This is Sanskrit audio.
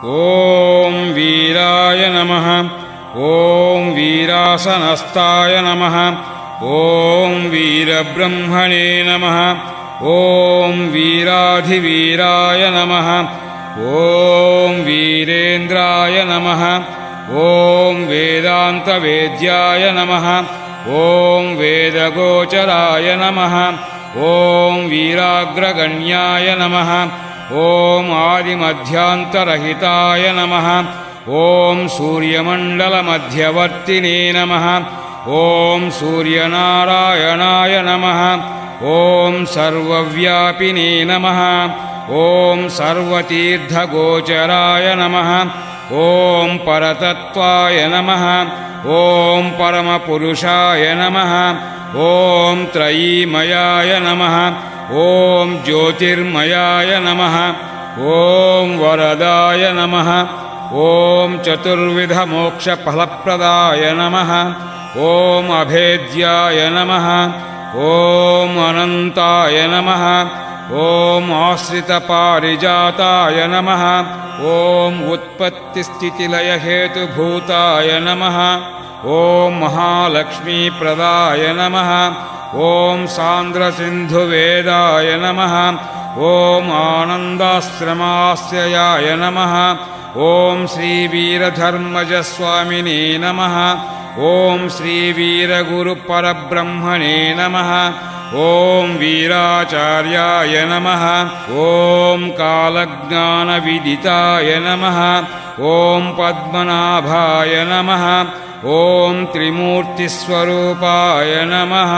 ॐ वीराय नमः। ॐ वीरासनस्ताय नमः। ॐ वीरब्रह्मणे नमः। ॐ वीराधिवीराय नमः। ॐ वीरेन्द्राय नमः। ॐ वेदान्तवेद्याय नमः। ॐ वेदगोचराय नमः। ॐ वीराग्रगण्याय नमः। ॐ आदिमध्यान्तरहिताय नमः। ॐ सूर्यमण्डलमध्यवर्तिने नमः। ॐ सूर्यनारायणाय नमः। ॐ सर्वव्यापिने नमः। ॐ सर्वतीर्थगोचराय नमः। ॐ परतत्त्वाय नमः। ॐ परमपुरुषाय नमः। ॐ त्रयीमयाय नमः। ॐ ज्योतिर्मयाय नमः। ॐ वरदाय नमः। ॐ चतुर्विधमोक्षफलप्रदाय नमः। ॐ अभेद्याय नमः। ॐ अनन्ताय नमः। ॐ आश्रितपारिजाताय नमः। ॐ उत्पत्तिस्थितिलयहेतुभूताय नमः। ॐ महालक्ष्मीप्रदाय नमः। ॐ सान्द्रसिन्धुवेदाय नमः। ॐ आनन्दाश्रमाश्रयाय नमः। ॐ श्रीवीरधर्मजस्वामिने नमः। ॐ श्रीवीरगुरुपरब्रह्मणे नमः। ॐ वीराचार्याय नमः। ॐ कालज्ञानविदिताय नमः। ॐ पद्मनाभाय नमः। ॐ त्रिमूर्तिस्वरूपाय नमः।